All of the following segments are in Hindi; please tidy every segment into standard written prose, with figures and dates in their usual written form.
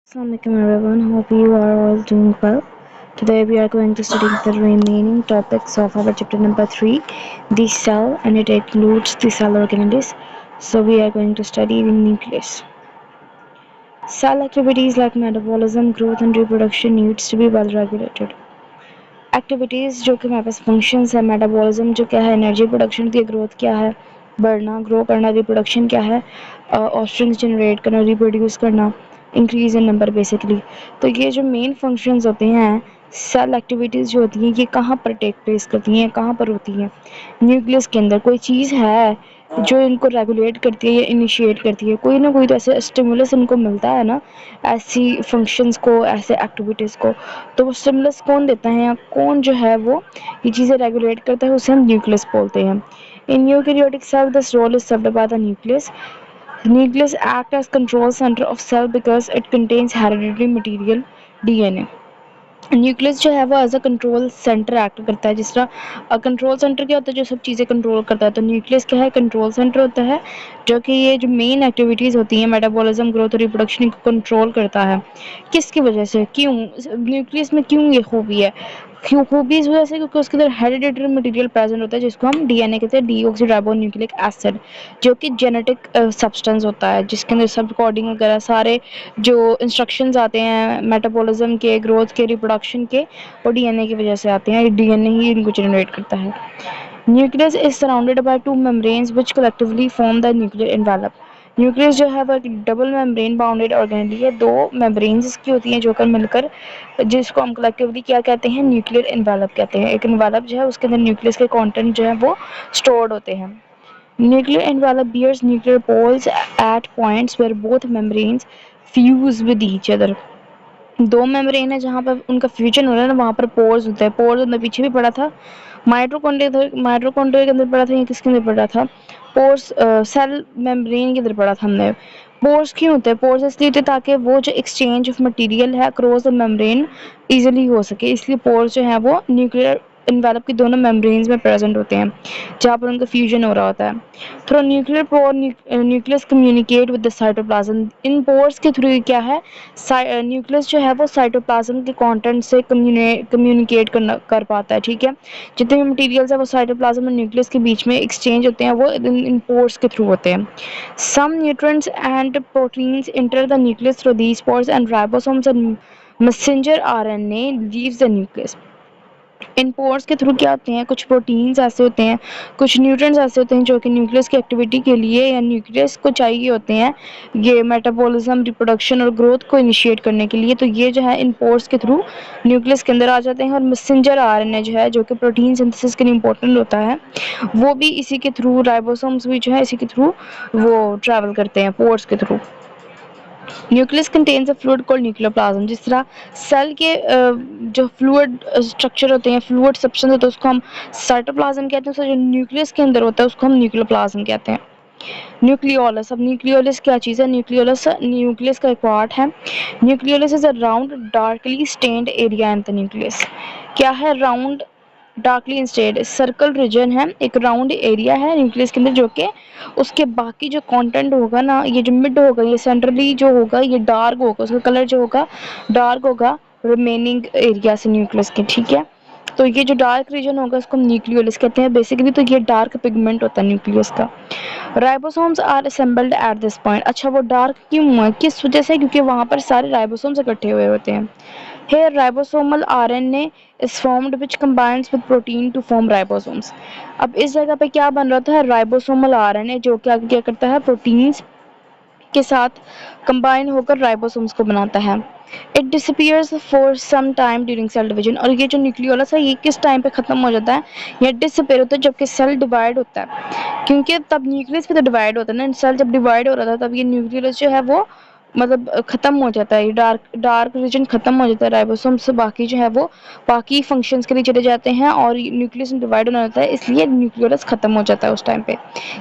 Assalamualaikum everyone, hope you are all doing well. Today we are going to study the remaining topics of our chapter number 3, the cell, and it includes the cell organelles. So we are going to study the nucleus. Cell activities like metabolism, growth and reproduction needs to be well regulated. Activities जो कि हमारे पास फंक्शंस है, मेटाबॉलिज्म जो क्या है, एनर्जी प्रोडक्शन की ग्रोथ क्या है, बढ़ना, ग्रो करना, रिप्रोडक्शन क्या है, ऑफस्प्रिंग्स जनरेट करना, रिप्रोड्यूस करना, इंक्रीज इन नंबर बेसिकली। तो ये जो मेन फंक्शंस होते हैं, सेल एक्टिविटीज़ जो होती हैं, ये कहाँ पर टेक प्लेस करती हैं, कहाँ पर होती हैं? न्यूक्लियस के अंदर कोई चीज़ है जो इनको रेगुलेट करती है या इनिशिएट करती है, कोई ना कोई तो ऐसे स्टिमुलस इनको मिलता है ना, ऐसी फंक्शंस को, ऐसे एक्टिविटीज़ को। तो वो स्टिमुलस कौन देता है या कौन जो है वो ये चीज़ें रेगुलेट करता है, उसे हम न्यूक्लियस बोलते हैं। In eukaryotic cell this role is served by the nucleus. Nucleus act as control center of cell because it contains hereditary material DNA. Nucleus जो है वो as a control centre act करता है। जिस तरह कंट्रोल सेंटर क्या होता है, जो सब चीज़ें कंट्रोल करता है, तो न्यूक्लियस क्या है, कंट्रोल सेंटर होता है, जो कि ये जो मेन एक्टिविटीज़ होती हैं, मेटाबॉलिज्म, ग्रोथ और रिप्रोडक्शन को कंट्रोल करता है। किसकी वजह से, क्यों न्यूक्लियस में क्यों ये खूबी है? क्यों खूबी इस वजह से क्योंकि उसके अंदर हेरिडिटरी मटेरियल प्रेजेंट होता है, जिसको हम डीएनए कहते हैं, डीऑक्सीराइबोन्यूक्लिक एसिड, जो कि जेनेटिक सब्सटेंस होता है, जिसके अंदर सब कोडिंग वगैरह सारे जो इंस्ट्रक्शंस आते हैं मेटाबॉलिज्म के, ग्रोथ के, रिप्रोडक्शन के, वो डीएनए की वजह से आते हैं। डीएनए ही इनको जनरेट करता है। Nucleus is surrounded by two membranes which collectively form the nuclear envelope. Nucleus जो है वो एक डबल मेम्ब्रेन बाउंडेड ऑर्गेनेली है, दो मेम्ब्रेन्स की होती हैं जो कर मिलकर, जिसको हम कलेक्टिवली क्या कहते हैं, न्यूक्लियर एनवेलप कहते हैं। एक एनवेलप जो है उसके अंदर न्यूक्लियस के कंटेंट जो है वो स्टोर्ड होते हैं। Nuclear envelope bears nuclear poles at points where both membranes fuse with each other. दो मेम्ब्रेन है जहाँ पर उनका फ्यूजन हो रहा है ना, वहाँ पर पोर्स होता है। पोर्स अंदर पीछे भी पढ़ा था, माइटोकॉन्ड्रिया के अंदर पढ़ा था, या किसके अंदर पढ़ा था, पोर्स सेल मेम्ब्रेन के अंदर पढ़ा था हमने। पोर्स क्यों होते हैं? पोर्स इसलिए होते हैं ताकि वो जो एक्सचेंज ऑफ मटेरियल है अक्रॉस द मेम्ब्रेन इजीली हो सके, इसलिए पोर्स जो है वो न्यूक्लियर एनवेलप की दोनों मेम्ब्रेन्स में प्रेजेंट होते हैं, जहाँ पर उनका फ्यूजन हो रहा होता है। Through nuclear pore nucleus communicate with the cytoplasm. In pores के थ्रू क्या है, न्यूक्लियस जो है वो साइटोप्लाज्म के कंटेंट से कम्युनिकेट कर पाता है। ठीक है, जितने भी मटेरियल्स है वो साइटोप्लाज्म और न्यूक्लियस के बीच में एक्सचेंज होते हैं, वो इन पोर्स के थ्रू होते हैं। Some nutrients and proteins enter the nucleus through these pores and ribosomes and messenger RNA leaves the nucleus. इन पोर्स के थ्रू क्या होते हैं, कुछ प्रोटीन्स ऐसे होते हैं, कुछ न्यूट्रिएंट्स ऐसे होते हैं जो कि न्यूक्लियस की एक्टिविटी के लिए या न्यूक्लियस को चाहिए होते हैं, ये मेटाबॉलिज्म, रिप्रोडक्शन और ग्रोथ को इनिशिएट करने के लिए। तो ये जो है इन पोर्स के थ्रू न्यूक्लियस के अंदर आ जाते हैं। और मैसेंजर आरएनए जो है, जो कि प्रोटीन सिंथेसिस के लिए इंपॉर्टेंट होता है, वो भी इसी के थ्रू, राइबोसोम्स भी जो है इसी के थ्रू वो ट्रैवल करते हैं, पोर्स के through. Nucleus contains a fluid called nucleoplasm. जिस तरह सेल के जो फ्लूइड स्ट्रक्चर होते हैं, फ्लूइड सब्सटेंस होता है, उसको हम साइटोप्लाज्म कहते हैं। उसका जो न्यूक्लियस के अंदर होता है उसको हम न्यूक्लियोप्लाज्म कहते हैं। न्यूक्लियोलस, अब न्यूक्लियोलस क्या चीज़ है? न्यूक्लियोलस न्यूक्लियस का एक पार्ट है। Nucleolus is a round darkly stained area in the nucleus. क्या है? Round darkly instead circle region है, एक राउंड एरिया है न्यूक्लियस के अंदर, जो कि उसके बाकी जो कंटेंट होगा ना, ये जो मिड होगा, ये सेंट्रली जो होगा ये डार्क होगा, उसका कलर जो होगा डार्क होगा रिमेनिंग एरिया से न्यूक्लियस के। ठीक है, तो ये जो डार्क रीजन होगा उसको हम न्यूक्लियोलस कहते हैं बेसिकली। तो ये डार्क पिगमेंट होता है न्यूक्लियस का। Ribosomes are assembled at this point. अच्छा, वो डार्क क्यों हुआ, किस वजह से? क्योंकि वहाँ पर सारे राइबोसोम्स इकट्ठे हुए होते हैं। Here ribosomal RNA is formed which combines with protein to form ribosomes. अब इस जगह पे क्या बन रहा था? राइबोसोमल आरएनए, जो कि आगे क्या करता है, प्रोटीन्स के साथ कंबाइन होकर राइबोसोम्स को बनाता है। It disappears for some time during cell division. और ये जो न्यूक्लियोलस है ये किस टाइम पे खत्म हो जाता है? ये डिसअपीयर होता है जबकि सेल डिवाइड होता है, क्योंकि तब न्यूक्लियस भी तो डिवाइड होता है ना। सेल जब डिवाइड हो रहा था तब ये न्यूक्लियोलस जो है वो मतलब खत्म हो जाता है, ये डार्क डार्क रीजन खत्म हो जाता है, राइबोसोम से बाकी जो है वो बाकी फंक्शंस के लिए चले जाते हैं और न्यूक्लियस डिवाइड होना होता है, इसलिए न्यूक्लियोलस खत्म हो जाता है उस टाइम पे,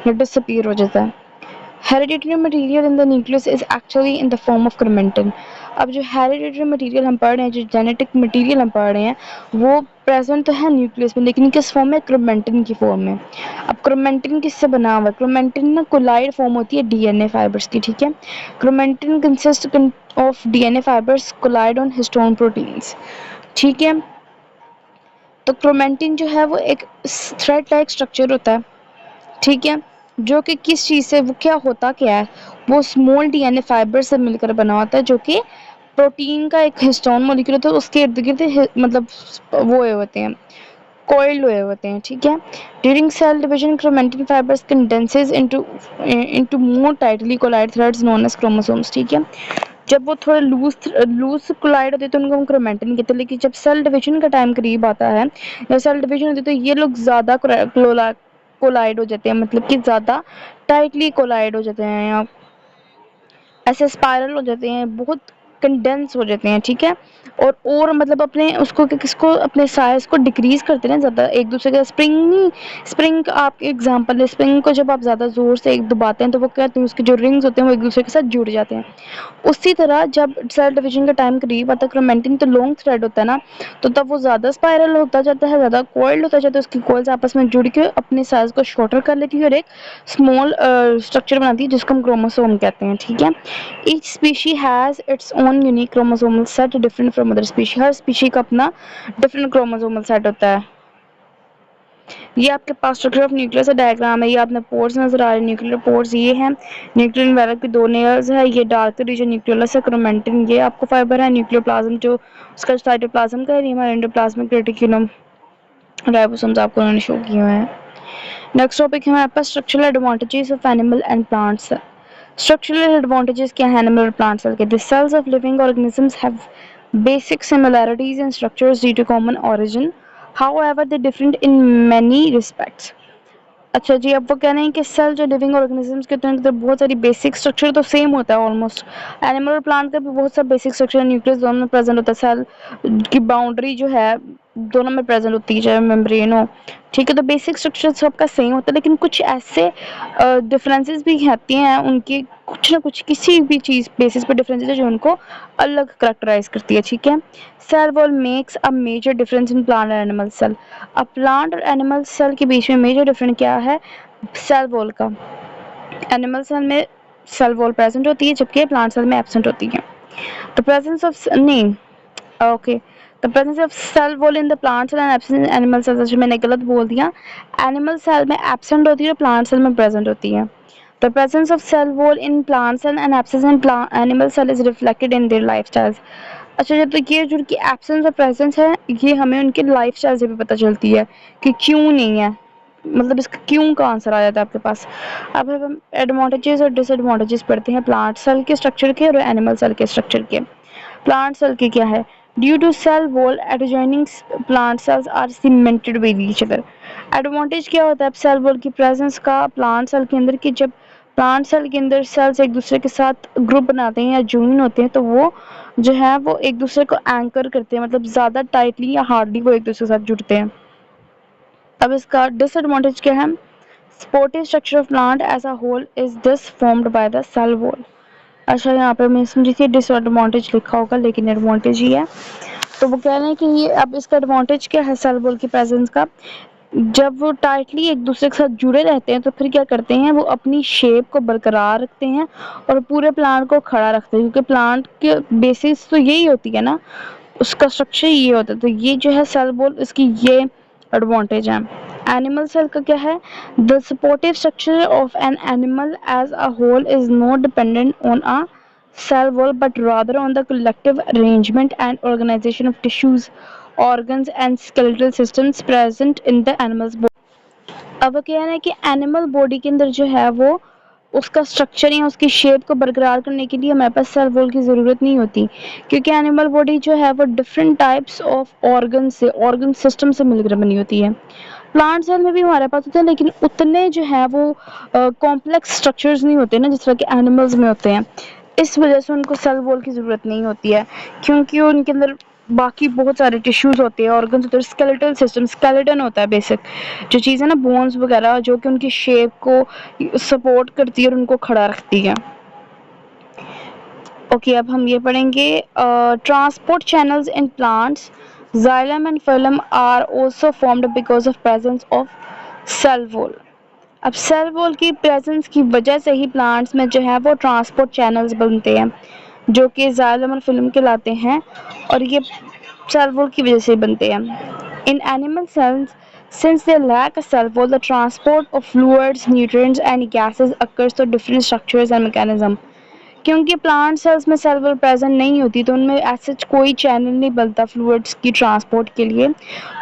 या डिसअपीयर हो जाता है। Hereditary material in the nucleus is actually in the form of chromatin. अब जो हेरिडेटरी मटेरियल हम पढ़ रहे हैं, जो जेनेटिक मटेरियल हम पढ़ रहे हैं, वो प्रेजेंट तो है न्यूक्लियस में, लेकिन किस फॉर्म में? क्रोमेटिन की फॉर्म में। अब क्रोमेटिन किससे बना हुआ है? क्रोमेटिन ना कोलाइड फॉर्म होती है डीएनए फाइबर्स की, ठीक है। Chromatin consist of DNA fibres coiled on histone proteins, ठीक है। तो क्रोमेटिन जो है वो एक थ्रेड लाइक स्ट्रक्चर होता है, ठीक है, जो कि किस चीज़ से, वो क्या होता क्या है, वो स्मॉल डीएनए फाइबर से मिलकर बना होता है, जो कि प्रोटीन का एक हिस्टोन मॉलिक्यूल होता है, उसके इर्द गिर्द मतलब वो हुए होते हैं, coiled हुए होते हैं, ठीक है। During cell division chromatin fibres condenses into more tightly coiled threads known as chromosomes, ठीक है। जब वो थोड़े लूज कोलाइड होते हैं तो उनको हम क्रोमेटिन कहते हैं, लेकिन जब सेल डिवीजन का टाइम करीब आता है या सेल डिवीजन होती है तो ये लोग ज़्यादा कोलाइड हो जाते हैं, मतलब कि ज़्यादा टाइटली कोलाइड हो जाते हैं या ऐसे स्पाइरल हो जाते हैं, बहुत कंडेंस हो जाते हैं, ठीक है। और मतलब अपने उसको किसको अपने साइज को डिक्रीज करते हैं ज़्यादा एक दूसरे का। स्प्रिंग का आप एग्जांपल है, स्प्रिंग को जब आप ज़्यादा ज़ोर से एक दबाते हैं तो वो क्या होते हैं, उसके जो रिंग्स होते हैं वो एक दूसरे के साथ जुड़ जाते हैं। उसी तरह जब सेल डिवीजन का टाइम करीब आता है, क्रोमेटिन तो लॉन्ग थ्रेड होता है ना, तो तब वो ज़्यादा स्पाइरल होता जाता है, ज़्यादा कॉइल्ड होता जाता है, उसकी कॉइल्स आपस में जुड़ के अपने साइज को शॉर्टर कर लेती है और एक स्मॉल स्ट्रक्चर बनाती है जिसको हम क्रोमोसोम कहते हैं, ठीक है। Each species has its own unique chromosomal set different from other species. Her species का अपना डिफरेंट क्रोमोसोमल सेट होता है। ये आपके पास स्ट्रक्चर ऑफ न्यूक्लियस डायग्राम है, ये आपने पोर्स नजर आ रहे हैं, न्यूक्लियर पोर्स ये हैं, न्यूक्लियर वेलर की 2 लेयर्स है, ये डार्क रीजन न्यूक्लियस है, क्रोमेटिन ये आपको फाइबर है, न्यूक्लियोप्लाज्म जो उसका साइटोप्लाज्म का है, हमारा एंडोप्लाज्मिक रेटिकुलम, राइबोसोम्स आपको उन्होंने शो किए हुए हैं। नेक्स्ट टॉपिक है हमारे पास structural advantages of animal and plants. Structural advantages क्या है एनिमल और प्लांट सेल के? The cells of living organisms have basic similarities in structures due to common origin. However, they differ in many respects. अच्छा जी, अब वो कह रहे हैं कि सेल जो लिविंग ऑर्गेनिजम्स के होते हैं तो बहुत सारी बेसिक स्ट्रक्चर तो सेम होता है ऑलमोस्ट। एनिमल और प्लांट का भी बहुत सा बेसिक स्ट्रक्चर न्यूक्लियस दोनों में प्रेजेंट होता है, सेल की बाउंड्री जो है दोनों में प्रेजेंट होती है, चाहे मेम्ब्रेन हो, ठीक है। तो बेसिक स्ट्रक्चर सबका सेम होता है, लेकिन कुछ ऐसे डिफरेंसेस भी आती हैं उनकी, कुछ ना कुछ किसी भी चीज़ बेसिस पर डिफरेंसेस है जो उनको अलग करेक्टराइज करती है, ठीक है। Cell wall makes a major difference in plant and animal cell. अब प्लांट और एनिमल सेल के बीच में मेजर डिफरेंस क्या है? सेल वॉल का। एनिमल सेल में सेल वॉल प्रेजेंट होती है जबकि प्लांट सेल में एब्सेंट होती है। द प्रेजेंस ऑफ नहीं okay the presence of cell wall in the plant cell and absent animal cell, जो मैंने गलत बोल दिया, एनिमल सेल में एब्सेंट होती है और प्लांट सेल में प्रेजेंट होती है। The presence of cell wall in plant cell and absence in animal cell is reflected in their lifestyles. अच्छा, जब तक ये जो उनकी एब्सेंस और प्रेजेंस है ये हमें उनके लाइफस्टाइल से भी पता चलती है कि क्यों नहीं है, मतलब इसका क्यों का आंसर आ जाता है आपके पास। अब हम एडवांटेजेस और डिसएडवांटेजेस पढ़ते हैं प्लांट सेल के स्ट्रक्चर के और एनिमल सेल के स्ट्रक्चर के। प्लांट सेल के क्या है? Due to cell wall adjoining plant cells are cemented with each other. Advantage क्या होता है सेल वॉल की प्रेजेंस का प्लांट सेल के अंदर, कि जब प्लांट सेल के अंदर सेल्स एक दूसरे के साथ ग्रुप बनाते हैं या जॉइन होते हैं तो वो जो है वो एक दूसरे को एंकर करते हैं, मतलब ज़्यादा टाइटली या हार्डली वो एक दूसरे के साथ जुड़ते हैं। अब इसका डिसएडवांटेज क्या है? Supportive structure of plant as a whole is this formed by the cell wall. अच्छा, यहाँ पे मैं समझी थी डिसएडवांटेज लिखा होगा लेकिन एडवांटेज ही है। तो वो कह रहे हैं कि ये, अब इसका एडवांटेज क्या है सेल वॉल की प्रेजेंस का? जब वो टाइटली एक दूसरे के साथ जुड़े रहते हैं तो फिर क्या करते हैं, वो अपनी शेप को बरकरार रखते हैं और पूरे प्लांट को खड़ा रखते हैं, क्योंकि प्लांट के बेसिस तो यही होती है ना, उसका स्ट्रक्चर ये होता है। तो ये जो है सेल वॉल, इसकी ये एडवांटेज है। एनिमल सेल का क्या है? The supportive structure of an animal as a whole is not dependent on a cell wall but rather on the collective arrangement and organization of tissues, organs and skeletal systems present in the animal's body. अब क्या है कि एनिमल बॉडी के अंदर जो है वो उसका स्ट्रक्चर या उसकी शेप को बरकरार करने के लिए हमारे पास सेल वॉल की ज़रूरत नहीं होती, क्योंकि एनिमल बॉडी जो है वो different types of organ system से मिलकर बनी होती है। प्लांट सेल में भी हमारे पास होते हैं लेकिन उतने जो है वो कॉम्प्लेक्स स्ट्रक्चर्स नहीं होते ना जिस तरह के एनिमल्स में होते हैं। इस वजह से उनको सेल वॉल की ज़रूरत नहीं होती है, क्योंकि उनके अंदर बाकी बहुत सारे टिश्यूज़ होते हैं, ऑर्गन्स होते हैं, स्केलेटल सिस्टम, स्केलेटन होता है बेसिक जो चीज़ है ना, बोन्स वगैरह, जो कि उनकी शेप को सपोर्ट करती है और उनको खड़ा रखती है। ओके, अब हम ये पढ़ेंगे transport channels in plants. Xylem and phloem are also formed because of presence of cell wall. अब सेल वॉल की प्रेजेंस की वजह से ही प्लांट्स में जो है वो ट्रांसपोर्ट चैनल्स बनते हैं जो कि जाइलम और फिल्म कहलाते हैं और ये सेल वॉल की वजह से बनते हैं. In animal cells, since they lack a cell wall, the transport of fluids, nutrients and gases occurs through different structures and mechanism. क्योंकि प्लांट सेल्स में सेल वॉल प्रेजेंट नहीं होती तो उनमें ऐसा कोई चैनल नहीं बनता फ्लूइड्स की ट्रांसपोर्ट के लिए,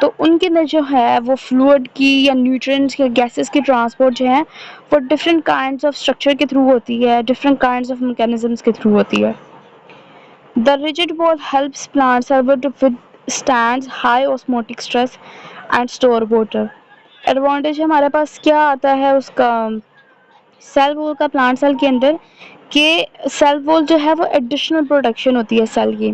तो उनके अंदर जो है वो फ्लूइड की या न्यूट्रिएंट्स या गैसेस की ट्रांसपोर्ट जो है वो डिफरेंट काइंड्स ऑफ स्ट्रक्चर के थ्रू होती है, डिफरेंट काइंड्स ऑफ मैकेनिज्म्स के थ्रू होती है. The rigid wall helps plant cell to withstand high osmotic stress and store water. Advantage हमारे पास क्या आता है उसका सेल वॉल का प्लांट सेल के अंदर कि सेल वॉल जो है वो एडिशनल प्रोटेक्शन होती है सेल की,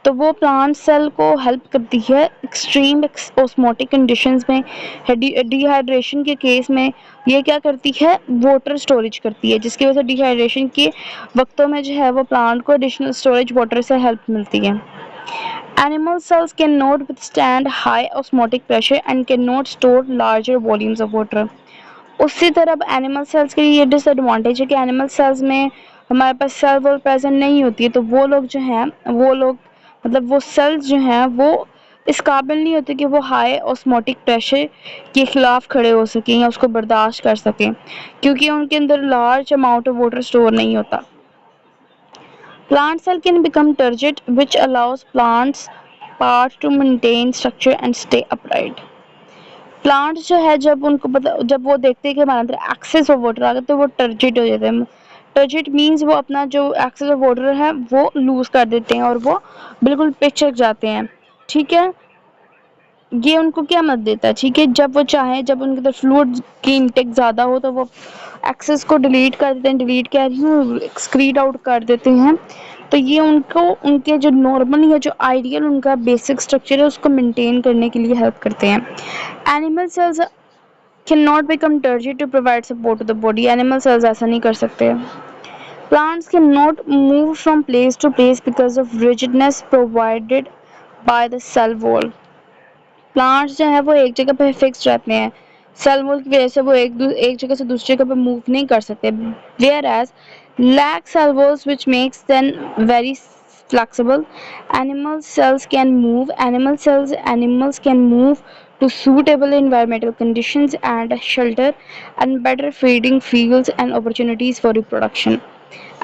तो वो प्लांट सेल को हेल्प करती है एक्सट्रीम ऑस्मोटिक कंडीशंस में, डिहाइड्रेशन के केस में ये क्या करती है वाटर स्टोरेज करती है जिसकी वजह से डिहाइड्रेशन के वक्तों में जो है वो प्लांट को एडिशनल स्टोरेज वाटर से हेल्प मिलती है. Animal cells cannot withstand high osmotic pressure and cannot store larger volumes of water. उसी तरह अब एनिमल सेल्स के लिए ये डिसएडवांटेज है कि एनिमल सेल्स में हमारे पास सेल वॉल प्रेजेंट नहीं होती है, तो वो लोग जो हैं वो लोग मतलब वो सेल्स जो हैं वो इस काबिल नहीं होते कि वो हाई ऑस्मोटिक प्रेशर के खिलाफ खड़े हो सकें या उसको बर्दाश्त कर सकें क्योंकि उनके अंदर large amount of water store नहीं होता. Plant cell can become turgid which allows plants part to maintain structure and stay upright. Plants जो है जब उनको पता जब वो देखते हैं कि हमारे अंदर एक्सेस ऑफ वाटर आ गया तो वो टर्जिड हो जाते हैं. टर्जिड मीन्स वो अपना जो एक्सेस ऑफ वाटर है वो लूज कर देते हैं और वो बिल्कुल पिचक जाते हैं. ठीक है, ये उनको क्या मत देता है. ठीक है, जब वो चाहें जब उनके अंदर फ्लूइड की इंटेक ज़्यादा हो तो वो एक्सेस को डिलीट कर देते हैं, डिलीट कह रही हूँ एक्सक्रीट आउट कर देते हैं. तो ये उनको उनके जो नॉर्मल या जो आइडियल उनका बेसिक स्ट्रक्चर है उसको मेंटेन करने के लिए हेल्प करते हैं. Animal cells cannot become turgid to provide support to the body. Animal cells ऐसा नहीं कर सकते. Plants cannot move from place to place because of rigidness provided by the cell wall. Plants जो है वो एक जगह पे फिक्स रहते हैं, सेल वॉल की वजह से वो एक जगह से दूसरी जगह पे मूव नहीं कर सकते. Whereas lack cell walls which makes them very flexible. Animals can move to suitable environmental conditions and shelter and better feeding fields and opportunities for reproduction.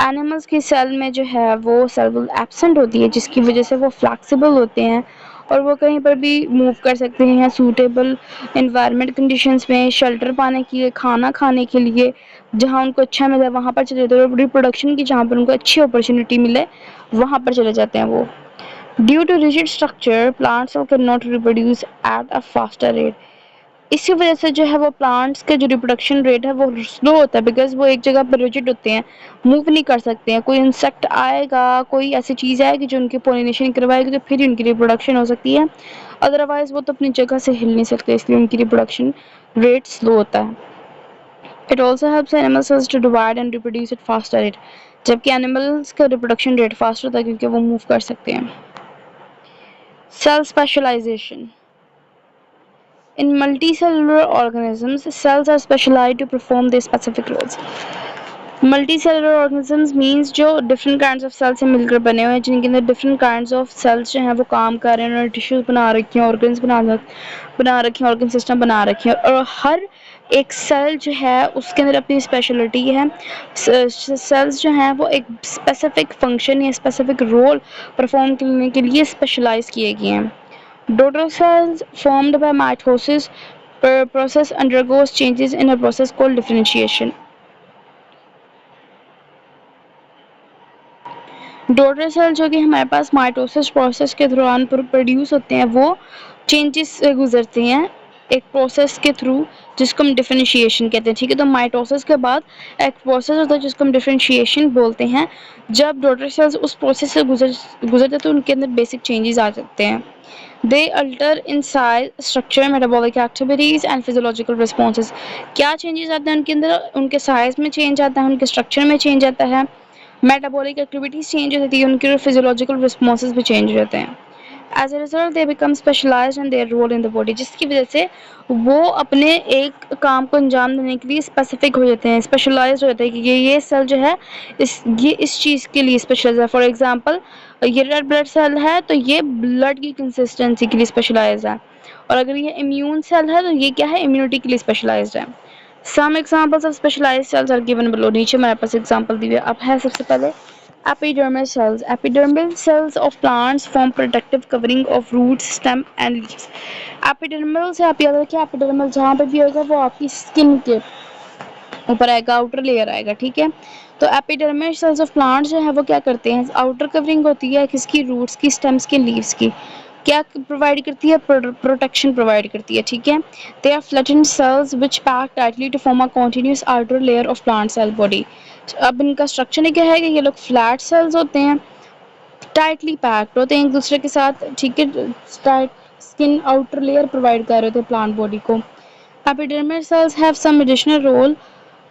Animals की सेल में जो है वो सेल वॉल एब्सेंट होती है जिसकी वजह से वो फ्लैक्सिबल होते हैं और वो कहीं पर भी मूव कर सकते हैं सूटेबल एनवायरनमेंट कंडीशंस में, शेल्टर पाने के लिए, खाना खाने के लिए, जहाँ उनको अच्छा मिले वहाँ पर चले जाते हैं. रिप्रोडक्शन की जहाँ पर उनको अच्छी अपॉर्चुनिटी मिले वहाँ पर चले जाते हैं वो. Due to rigid structure plants can not reproduce at a faster rate. इसी वजह से जो है वो प्लांट्स के जो रिप्रोडक्शन रेट है वो स्लो होता है बिकॉज वो एक जगह पर रिजिड होते हैं, मूव नहीं कर सकते हैं. कोई इंसेक्ट आएगा, कोई ऐसी चीज़ आएगी जो उनकी पोलिनेशन करवाएगी तो फिर उनकी रिप्रोडक्शन हो सकती है, अदरवाइज वो तो अपनी जगह से हिल नहीं सकते, इसलिए उनकी रिप्रोडक्शन रेट स्लो होता है. It also helps animal cells to divide and reproduce at faster rate. जबकि एनिमल्स का रिप्रोडक्शन रेट फास्ट होता है क्योंकि वो मूव कर सकते हैं. Cell specialisation. In multicellular organisms, cells are specialized to perform their specific roles. Multicellular organisms means जो different kinds of cells से मिलकर बने हुए हैं जिनके अंदर different kinds of cells जो हैं वो काम कर रहे हैं, उन्होंने tissues बना रखी हैं, organs बना रखी हैं, organ system बना रखी हैं और हर एक सेल जो है उसके अंदर अपनी स्पेशलिटी है. सेल्स जो हैं वो एक स्पेसिफिक फंक्शन या स्पेसिफिक रोल परफॉर्म करने के लिए स्पेशलाइज किए गए हैं. Daughter cells formed by mitosis process undergoes changes in a process called differentiation. Daughter cell जो कि हमारे पास माइटोसिस प्रोसेस के दौरान प्रोड्यूस होते हैं वो चेंजेस से गुजरते हैं एक प्रोसेस के थ्रू जिसको हम डिफरेंशिएशन कहते हैं. ठीक है, तो माइटोसिस के बाद एक प्रोसेस होता है जिसको हम डिफरेंशिएशन बोलते हैं. जब डॉटर सेल्स उस प्रोसेस से गुजरते तो उनके अंदर बेसिक चेंजेस आ जाते हैं. They alter in size, structure, metabolic activities and physiological responses. क्या चेंजेस आते हैं उनके अंदर? उनके साइज में चेंज आता है, उनके स्ट्रक्चर में चेंज आता है, मेटाबॉलिक एक्टिविटीज चेंज हो जाती है, उनके फिजियोलॉजिकल रिस्पॉन्सेज भी चेंज हो जाते हैं। As a result they become specialised in their role in the body, जिसकी वजह से वो अपने एक काम को अंजाम देने के लिए स्पेसिफिक हो जाते हैं, स्पेशलाइज्ड हो जाते हैं कि ये सेल जो है ये इस चीज़ के लिए स्पेशलाइज है। फॉर एग्जांपल ये रेड ब्लड सेल है तो ये ब्लड की कंसिस्टेंसी के लिए स्पेशलाइज है, और अगर ये इम्यून सेल है तो ये क्या है, इम्यूनिटी के लिए स्पेशलाइज्ड है। Some examples of specialised cells are given below, नीचे मेरे पास एग्जांपल दिए अब है। सबसे पहले epidermal cells. Epidermal cells of plants form protective covering of roots, stem and leaves. Epidermal से आप याद रखिए, epidermal जहाँ पे भी होगा वो आपकी स्किन के ऊपर आएगा, आउटर लेयर आएगा, ठीक है। तो एपिडर्मल सेल्स ऑफ प्लांट जो है वो क्या करते हैं, आउटर कवरिंग होती है किसकी, रूट्स की, स्टेम्स की, लीव्स की, क्या प्रोवाइड करती है, प्रोटेक्शन प्रोवाइड करती है, ठीक है। They are flattened cells which pack tightly to form a continuous outer layer of plant cell body. अब इनका स्ट्रक्चर क्या है कि ये लोग फ्लैट सेल्स होते हैं, टाइटली पैक्ड होते हैं एक दूसरे के साथ, ठीक है, tight skin outer layer provide कर रहे थे प्लांट बॉडी को। Epidermal cells have some additional role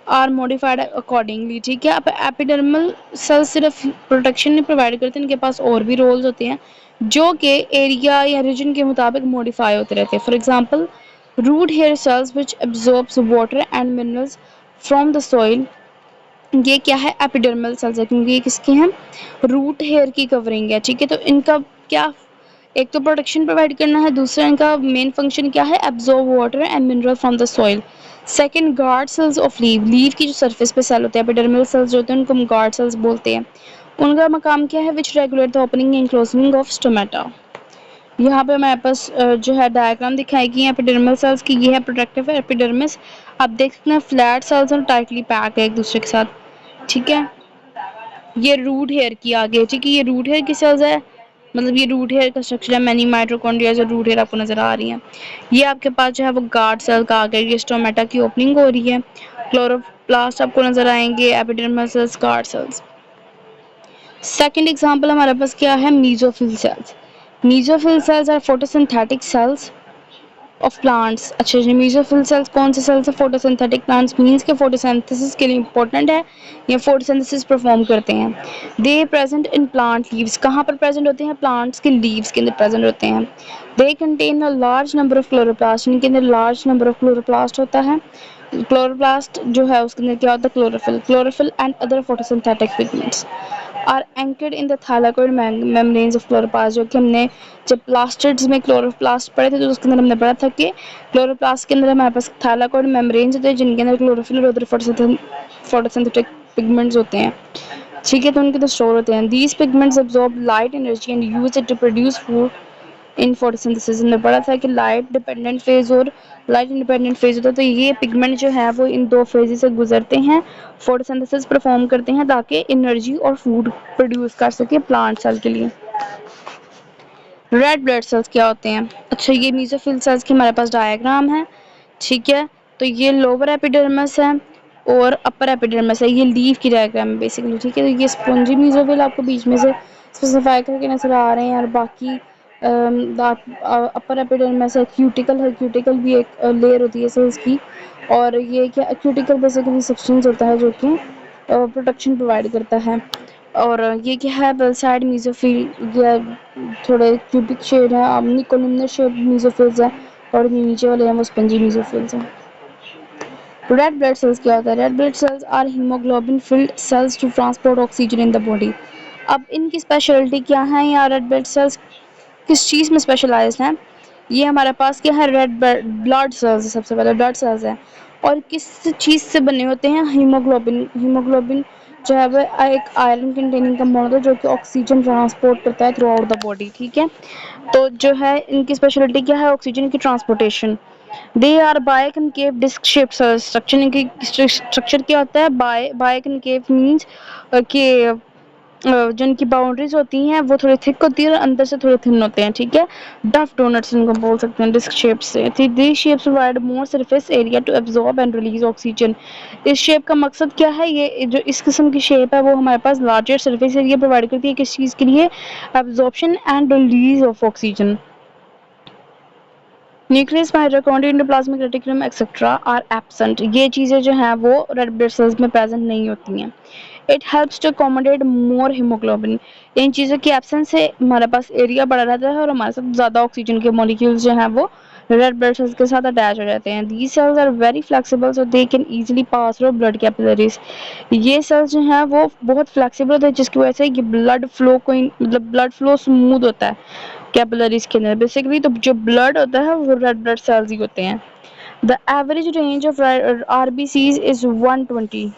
are modified accordingly, ठीक है। अब एपिडर्मल सेल्स सिर्फ प्रोटेक्शन नहीं प्रोवाइड करते, इनके पास और भी रोल्स होते हैं जो कि एरिया या रीजन के मुताबिक मॉडिफाई होते रहते हैं। For example root hair cells which absorbs water and minerals from the soil, ये क्या है, एपिडर्मल सेल्स है, क्योंकि ये किसके हैं, रूट हेयर की कवरिंग है, ठीक है। तो इनका क्या, एक तो प्रोटेक्शन प्रोवाइड करना है, दूसरा इनका मेन फंक्शन क्या है, absorb water and mineral from the soil. Second guard cells of leave, leave की जो सरफेस पे सेल होते हैं, एपिडर्मल सेल्स जो होते हैं उनको हम गार्ड सेल्स बोलते हैं। उनका मकाम क्या है, विच regulate the opening and closing of stomata. यहाँ पे हमारे पास जो है डायग्राम दिखाई गई है एपिडर्मल सेल्स की, ये है प्रोटेक्टिव एपिडर्मिस। आप देख सकते हैं फ्लैट सेल्स और टाइटली पैक है एक दूसरे के साथ, ठीक है। ये रूट हेयर की आगे, ठीक है, ये रूट हेयर की सेल्स है, मतलब ये रूट हेयर का स्ट्रक्चर है, मैनी माइटोकॉन्ड्रिया जो रूट हेयर आपको नजर आ रही है। ये आपके पास जो है वो गार्ड सेल का आगे ये स्टोमेटा की ओपनिंग हो रही है, क्लोरोप्लास्ट आपको नजर आएंगे, epidermal cells, guard cells. Second example हमारे पास क्या है, mesophyll cells. Mesophyll cells are photosynthetic cells of plants. अच्छा जी, मीजोफिल सेल्स कौन से सेल्स है, फोटोसिंथेटिक प्लांट्स मींस के फोटोसिंथेसिस के लिए इंपॉर्टेंट है, ये फोटोसिंथेसिस परफॉर्म करते हैं। They present in plant leaves, कहाँ पर प्रेजेंट होते हैं, प्लांट्स के लीव्स के अंदर प्रेजेंट होते हैं। They contain a large number of chloroplast, इनके अंदर लार्ज नंबर ऑफ क्लोरोप्लास्ट होता है। क्लोरोप्लास्ट जो है उसके अंदर क्या होता है, chlorophyll, chlorophyll and other photosynthetic pigments are anchored in the thylakoid membranes of chloroplast, जो कि हमने जब प्लास्टिड्स में क्लोरोप्लास्ट पढ़े थे तो उसके अंदर हमने पढ़ा था कि क्लोरोप्लास्ट के अंदर हमारे पास थाइलाकोइड मेम्ब्रेन्स होते हैं जिनके अंदर क्लोरोफिल और अदर फोटोसिंथेटिक पिगमेंट्स होते हैं, ठीक है। तो उनके तो स्टोर होते हैं। These pigments absorb light energy and use it to produce food in photosynthesis. में पढ़ा था कि लाइट डिपेंडेंट फेज और लाइट इंडिपेंडेंट फेज होता है, तो ये पिगमेंट जो है वो इन दो फेज से गुजरते हैं, फोटोसिंथेसिस परफॉर्म करते हैं ताकि एनर्जी और फूड प्रोड्यूस कर सके प्लांट सेल के लिए। रेड ब्लड सेल्स क्या होते हैं, अच्छा ये मीजोफिल सेल्स की हमारे पास डायग्राम है, ठीक है। तो ये लोअर एपिडर्मिस है और अपर एपिडर्मिस है, ये लीफ की डायग्राम है बेसिकली, ठीक है। तो ये स्पॉन्जी मीजोफिल आपको बीच में से स्पेसिफाई करके नजर आ रहे हैं, और बाकी अपर एपिडर्मिस है, क्यूटिकल है, क्यूटिकल भी एक लेयर होती है सेल्स की, और ये क्या, क्यूटिकल बेसिकली सब्सटेंस होता है जो कि प्रोटेक्शन प्रोवाइड करता है। और ये क्या है, बेल साइड मीजोफिल या थोड़े क्यूबिक शेड है, अपनी कोलमनर शेप मीजोफिल्स है, और नीचे वाले हैं वो स्पंजी मीजोफिल्स हैं। रेड ब्लड सेल्स क्या होता है, red blood cells are haemoglobin filled cells to transport oxygen in the body. अब इनकी स्पेशलिटी क्या है, या रेड ब्लड सेल्स किस चीज़ में स्पेशलाइज्ड हैं, ये हमारे पास क्या है, रेड ब्लड सेल्स, सबसे पहले ब्लड सेल्स हैं, और किस चीज़ से बने होते हैं, हीमोग्लोबिन। हीमोग्लोबिन जो है वो एक आयरन कंटेनिंग कंपाउंड है जो कि ऑक्सीजन ट्रांसपोर्ट करता है थ्रू आउट द बॉडी, ठीक है। तो जो है इनकी स्पेशलिटी क्या है, ऑक्सीजन की transportation. They are biconcave disc shape structure, इनकी स्ट्रक्चर क्या होता है, बायकनकेव मीन्स कि जो इनकी बाउंड्रीज होती हैं वो थोड़ी थिक होती है और अंदर से थोड़े थिन होते हैं, ठीक है। डफ डोनट्स इनको बोल सकते हैं डिस्क शेप से। These shapes provide more surface area to absorb and release oxygen. इस शेप का मकसद क्या है, ये जो इस किस्म की शेप है वो हमारे पास लार्जर सरफेस एरिया प्रोवाइड करती है, किस चीज़ के लिए, absorption and release of oxygen. Nucleus, mitochondria, endoplasmic reticulum etcetera are absent, ये चीज़ें जो हैं वो रेड ब्लड सेल्स में प्रेजेंट नहीं होती हैं। It helps to accommodate more haemoglobin. इन चीज़ों की एब्सेंस से हमारे पास एरिया बड़ा रहता है और हमारे साथ ज़्यादा ऑक्सीजन के मॉलिक्यूल्स जो हैं वो रेड ब्लड सेल्स के साथ अटैच हो जाते हैं। These cells are very flexible so they can easily pass through blood capillaries. ये सेल्स जो हैं वो बहुत फ्लेक्सिबल होते हैं जिसकी वजह से ये ब्लड फ्लो को मतलब ब्लड फ्लो स्मूथ होता है कैपिलरीज के अंदर। बेसिकली तो जो ब्लड होता है वो रेड ब्लड सेल्स ही होते हैं। The average range of RBCs is 120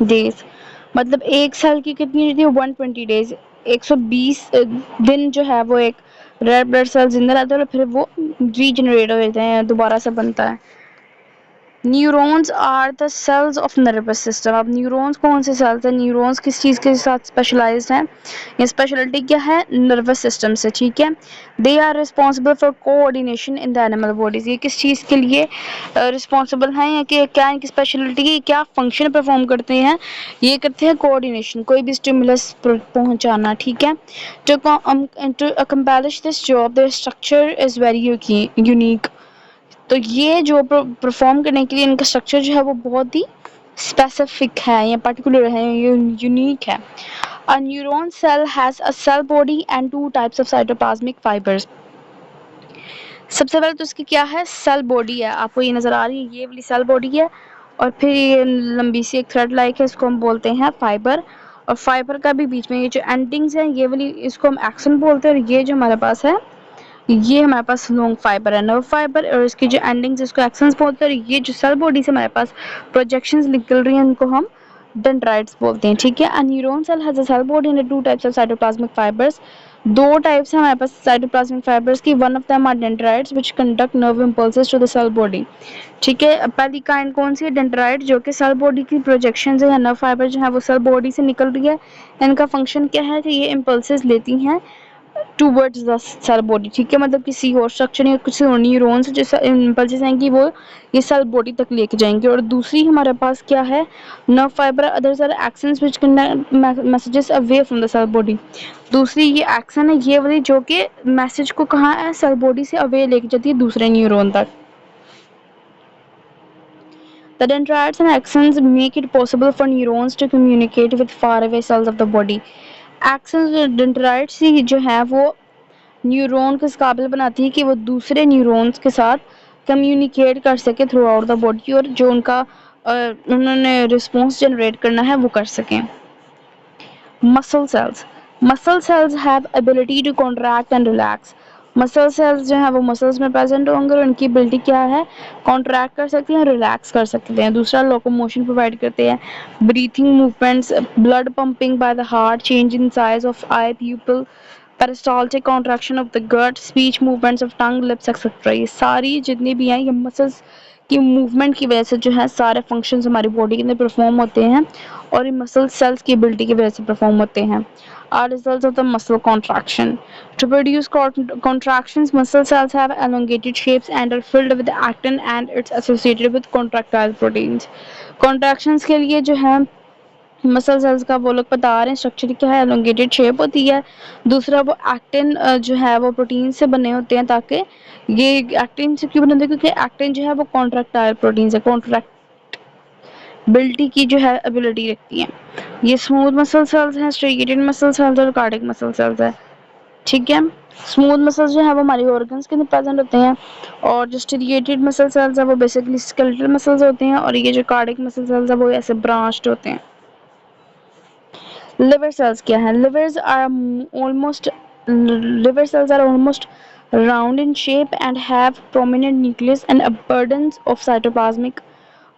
days. मतलब एक साल की कितनी होती है 120 डेज। 120 दिन जो है वो एक रेड ब्लड सेल जिंदा रहता है और फिर वो रीजनरेट हो जाते हैं, दोबारा से बनता है। Neurons are the cells of nervous system. अब न्यूरॉन्स कौन से सेल्स हैं, न्यूरॉन्स किस चीज़ के साथ स्पेशलाइज्ड हैं, ये स्पेशलिटी क्या है नर्वस सिस्टम से, ठीक है। They are responsible for coordination in the animal bodies. ये किस चीज़ के लिए रिस्पॉन्सिबल हैं या कि क्या इनकी स्पेशलिटी है, क्या फंक्शन परफॉर्म करते हैं, ये करते हैं कोऑर्डिनेशन, कोई भी स्टिमुलस पहुंचाना, ठीक है। To accomplish this job their structure is very unique. तो ये जो परफॉर्म करने के लिए इनका स्ट्रक्चर जो है वो बहुत ही स्पेसिफिक है या पर्टिकुलर है, ये यूनिक है। A neuron cell has a cell body and two types of cytoplasmic fibers. सबसे पहले तो इसकी क्या है सेल बॉडी है, आपको ये नज़र आ रही है, ये वाली सेल बॉडी है और फिर ये लंबी सी एक थ्रेड लाइक है, इसको हम बोलते हैं फाइबर। और फाइबर का भी बीच में ये जो एंडिंग्स हैं ये वाली इसको हम एक्सन बोलते हैं और ये जो हमारे पास है ये हमारे पास लॉन्ग फाइबर है नर्व फाइबर और इसकी जो एंडिंग्स इसको एक्सन्स बोलते हैं। और ये जो सेल बॉडी से हमारे पास प्रोजेक्शंस निकल रही हैं इनको हम डेंड्राइट्स बोलते हैं, ठीक है। A neuron cell has a cell body and two types of cytoplasmic fibres. दो टाइप्स हैं हमारे पास साइटोप्लाज्मिक फाइबर्स की, one of them are dendrites which conduct nerve impulses to the cell body, ठीक है। पहली काइंड कौन सी है डेंड्राइट, जो कि सेल बॉडी की प्रोजेक्शन है नर्व फाइबर जो है वो सेल बॉडी से निकल रही है। इनका फंक्शन क्या है कि ये इंपल्सेस लेती हैं टूवर्ड्स द सेल बॉडी, ठीक है। मतलब किसी और स्ट्रक्चर या किसी और न्यूरॉन्स जो इम्पल्सेस हैं कि वो ये सेल बॉडी तक लेके जाएंगे। और दूसरी हमारे पास क्या है nerve fibre others are axons which conduct messages away from the cell body. दूसरी ये एक्शन है ये वाली जो कि मैसेज को कहाँ है सेल बॉडी से अवे लेके जाती है दूसरे न्यूरॉन तक। The dendrites and axons make it possible for neurons to communicate with faraway cells of the body. Axons dendrites ही जो है वो न्यूरॉन को इस काबिल बनाती है कि वो दूसरे न्यूरॉन्स के साथ कम्युनिकेट कर सके थ्रू आउट द बॉडी और जो उनका उन्होंने रिस्पॉन्स जनरेट करना है वो कर सकें। Muscle cells have ability to contract and relax. Muscle cells जो है वो मसल्स में प्रेजेंट होंगे और उनकी एबिलिटी क्या है कॉन्ट्रैक्ट कर सकते हैं रिलैक्स कर सकते हैं। दूसरा लोकोमोशन प्रोवाइड करते हैं, breathing movements, blood pumping by the heart, change in size of eye pupil, peristaltic contraction of the gut, speech movements of tongue lips etcetera. ये सारी जितनी भी हैं ये मसल्स की मूवमेंट की वजह से जो है सारे फंक्शंस हमारी बॉडी के अंदर परफॉर्म होते हैं और ये मसल सेल्स की एबिलिटी की वजह से परफॉर्म होते हैं। Are results of the muscle contraction. To produce contractions, muscle cells have elongated shapes and are filled with actin and it's associated with contractile proteins. Contractions के लिए जो है मसल सेल्स का वो लोग बता रहे हैं स्ट्रक्चर क्या है एलोंगेटेड शेप होती है। दूसरा वो एक्टिन जो है वो प्रोटीन से बने होते हैं, ताकि ये एक्टिन से क्यों बने होते हैं क्योंकि एक्टिन जो है वो कॉन्ट्रैक्टाइल प्रोटीन है, कॉन्ट्रैक्टिबिलिटी की जो है एबिलिटी रखती है। ये स्मूथ मसल सेल्स हैं, स्ट्रिएटेड मसल सेल्स और कार्डियक मसल सेल्स है, ठीक है। स्मूथ मसल्स जो है वो हमारी ऑर्गन्स के अंदर प्रेजेंट होते हैं और जो स्ट्रिएटेड मसल सेल्स है वो बेसिकली स्केलेटल मसल्स होते हैं और ये जो कार्डियक मसल सेल्स है वो ऐसे ब्रांच्ड होते हैं। लिवर सेल्स क्या है, liver cells are almost round in shape and have prominent nucleus and abundance of cytoplasmic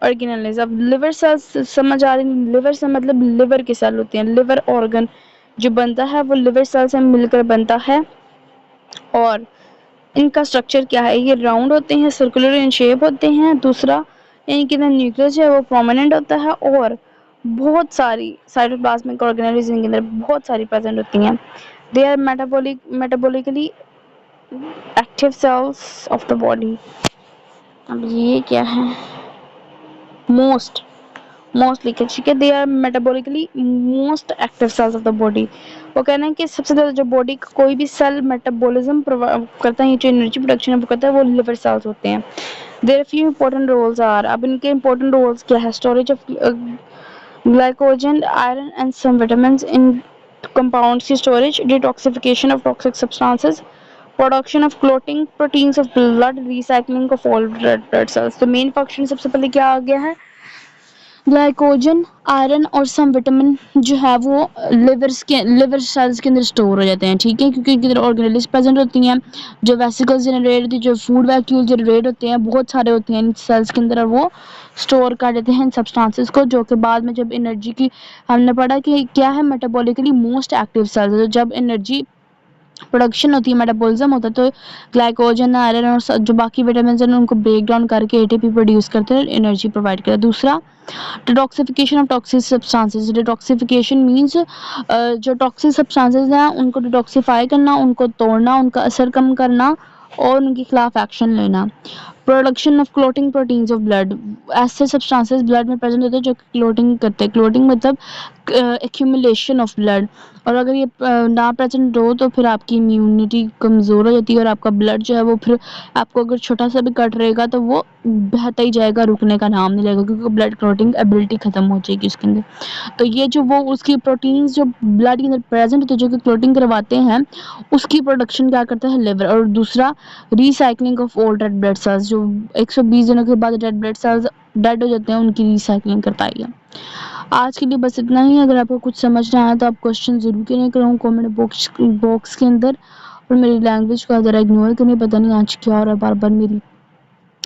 organelles। अब लिवर सेल्स समझ आ रही है, लिवर से मतलब लिवर की सेल होती हैं, लिवर ऑर्गन जो बनता है वो लिवर सेल से मिलकर बनता है और इनका स्ट्रक्चर क्या है ये राउंड होते हैं, सर्कुलर इन शेप होते हैं। दूसरा इनके अंदर न्यूक्लियस है वो प्रोमिनेंट होता है और बहुत सारी साइटोप्लाज्मिक ऑर्गेनेल्स इनके अंदर बहुत सारी प्रेजेंट होती हैं। They are metabolically active cells of the body. अब ये क्या है मोस्ट लिखे, ठीक है। They are metabolically most active cells of the body. वो कहना है कि सबसे ज़्यादा जो बॉडी का कोई भी सेल मेटाबॉलिज्म करता है, जो एनर्जी प्रोडक्शन है वो करता है वो लिवर सेल्स होते हैं। Their few important roles are, अब इनके इंपॉर्टेंट रोल्स क्या है, storage of Glycogen, iron, and some vitamins in compounds की storage, detoxification of toxic substances, production of clotting proteins of blood, recycling of all red blood cells. तो मेन फंक्शन सबसे पहले क्या आ गया है, ग्लाइकोजन, आयरन और सम विटामिन जो है वो लिवर सेल्स के अंदर स्टोर हो जाते हैं, ठीक है, क्योंकि इनके अंदर ऑर्गेनेल्स प्रेजेंट होती हैं, जो वेसिकल्स जनरेट होती है, जो फूड वैक्यूल जनरेट होते हैं, बहुत सारे होते हैं इन सेल्स के अंदर, और वो स्टोर कर देते हैं इन सब्सटेंसेस को, जो कि बाद में जब एनर्जी की, हमने पढ़ा कि क्या है मेटाबॉलिकली मोस्ट एक्टिव सेल्स, जब एनर्जी प्रोडक्शन होती है, मेटाबॉलिज्म होता है, तो ग्लाइकोजन, आयरन और जो बाकी विटामिन हैं उनको ब्रेक डाउन करके एटीपी प्रोड्यूस करते हैं, एनर्जी प्रोवाइड करते हैं। दूसरा, detoxification of toxic substances. Detoxification means जो टॉक्सिक सब्सटेंसेस हैं उनको डिटॉक्सिफाई करना, उनको तोड़ना, उनका असर कम करना और उनके खिलाफ एक्शन लेना। Production of clotting proteins of blood. ऐसे सब्सटेंसेस ब्लड में प्रेजेंट होते हैं जो क्लोटिंग करते हैं। क्लोटिंग मतलब एक्यूमुलेशन ऑफ ब्लड, और अगर ये ना प्रेजेंट हो तो फिर आपकी इम्यूनिटी कमज़ोर हो जाती है और आपका ब्लड जो है वो फिर आपको अगर छोटा सा भी कट रहेगा तो वो बहता ही जाएगा, रुकने का नाम नहीं लेगा, क्योंकि ब्लड क्लोटिंग एबिलिटी ख़त्म हो जाएगी उसके अंदर। तो ये जो वो उसकी प्रोटीन्स जो ब्लड के अंदर प्रेजेंट होते हैं जो कि क्लोटिंग करवाते हैं, उसकी प्रोडक्शन क्या करता है, लिवर। और दूसरा, recycling of old red blood sales, जो 120 दिनों के बाद रेड ब्लड सेल्स डेड हो जाते हैं उनकी रिसाइकलिंग करता है। आज के लिए बस इतना ही। अगर आपको कुछ समझ ना आया तो आप क्वेश्चन ज़रूर करें करूँ कमेंट बॉक्स के अंदर, और मेरी लैंग्वेज को ज़रा इग्नोर करें। पता नहीं आज क्या हो रहा है, बार बार मेरी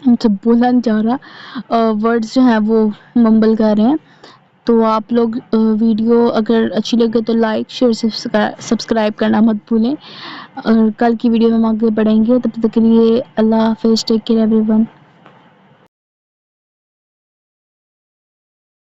मुझसे बोला नहीं जा रहा, वर्ड्स जो हैं वो मम्बल कर रहे हैं। तो आप लोग वीडियो अगर अच्छी लगे तो लाइक शेयर सब्सक्राइब करना मत भूलें। और कल की वीडियो में हम आगे बढ़ेंगे, तब तक के लिए अल्लाह हाफिज़, टेक केयर एवरीवन।